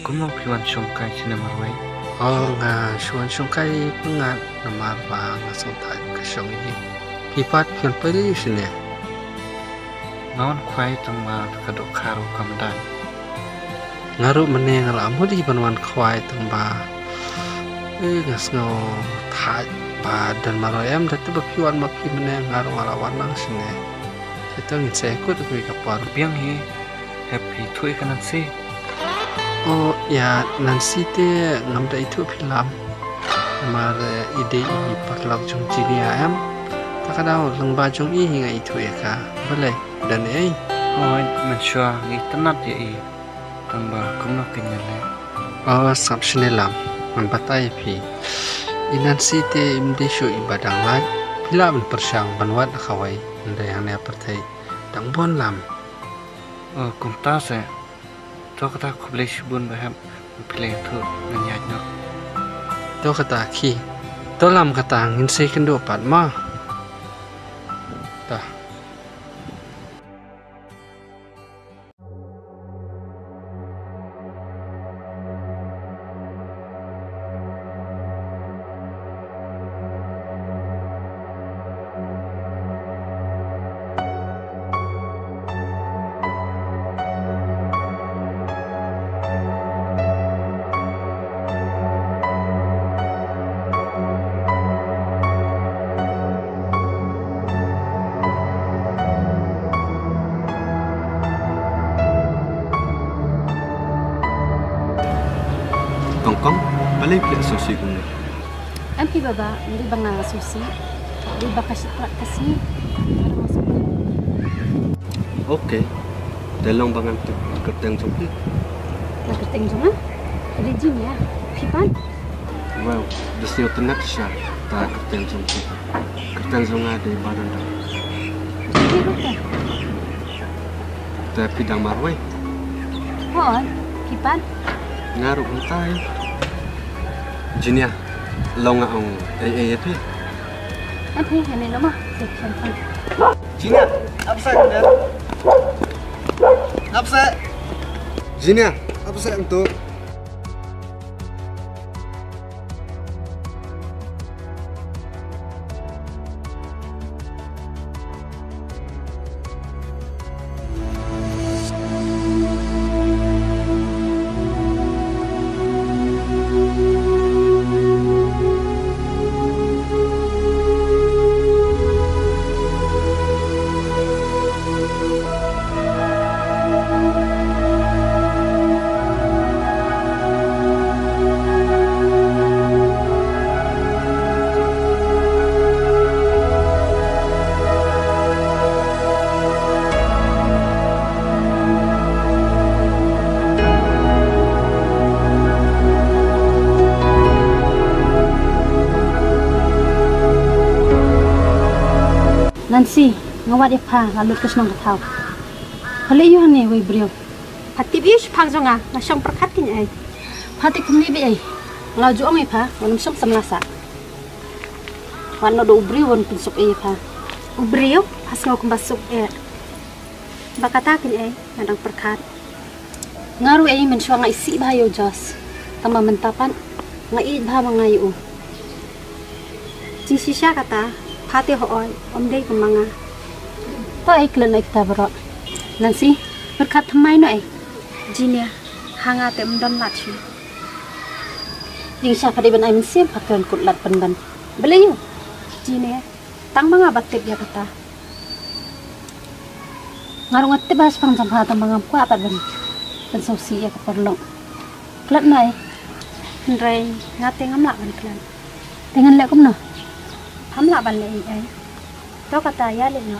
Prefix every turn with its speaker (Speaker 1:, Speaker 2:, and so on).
Speaker 1: kumno piwan chongkai china marwai.
Speaker 2: Nga chuan chongkai pungat namar ba nga songtai ka shongi. Pipat pion pwede yusine.
Speaker 1: Ngawan kwai tangma kadok karo kamdan.
Speaker 2: Ngaru meneng ala amudi banwan kwai tangba. Ngas ngo thai ba dan maroyam datu bapiwan mapi meneng ngaru ala wanang sine. Itu ngitse ikut kui kapar.
Speaker 1: Biang hi happy thui kanan si.
Speaker 2: Oh ya Nancy te ngamda itu film. Namar ide i paklak jong jini am. Takadaw lang ba jong i hinga itu ya ka. Boleh dan ai.
Speaker 1: Oh mensyua ngi tenat ya i. Tangba kumno tingale.
Speaker 2: Oh samsine lam. Membatai pi. Nancy te imde shu ibadang lai. Film persyang banwat akawai. Ndai yang ne pertai. Dang bon lam.
Speaker 1: Oh kumta se. To kata kublai shubun baham play tu nanyanya.
Speaker 2: To kata ki. To lam kata ngin se kendo pat ma. Ta.
Speaker 3: Kong, paling pilih susi kuni.
Speaker 4: Ampi baba, hindi bang susi? Hindi ba kasi?
Speaker 3: Okay. Dalong bangan kerteng jompi.
Speaker 4: Kerteng jom ah? Ada jin ya? Pipan?
Speaker 3: Wow, desnya tenak siya. Ta kerteng jompi. Kerteng jom ada badan dah.
Speaker 4: Jadi apa?
Speaker 3: Ta pidang marwai.
Speaker 4: Oh, pipan?
Speaker 3: Ngaruh untai. Jinia, longa ong pi.
Speaker 4: Ampi, ini nama. Sekian.
Speaker 3: Jinia, apa saya benar? Apa saya? Jinia, apa saya untuk?
Speaker 4: Nancy, ngawat ipa lalu kes nong ketau. Kalau you hane we brio. Hati bius pangjonga, nasyong perkatin ay. Hati kumli bi ay. Ngaju ang ipa, wanam syong samlasa. Wano do brio wan pinsuk ay ipa. Brio, pas ngaw kumbasuk ay. Bakatakin ay, nadang perkat. Ngaru ay mensyua nga isi bahayo Diyos. Tama mentapan, nga iid ba mangayo. Jisi siya kata, hati hoy, day kumanga. To ay klan ay tabro. Nancy, berkat thamai no ay. Jinia, hangate mdon lachi. Ding siya padi ban ay mensiam pakran kutlat ban. Belayo. Jinia, tang mga batip ya kata. Ngarung ati bahas pang samhata mga kuha pa ban. Pensausi ya kaperlong. Klat na ay. Ndray, ngate ngamla ban klan. Dengan lek kumno. Hamla ban le ai. To kata ya le no.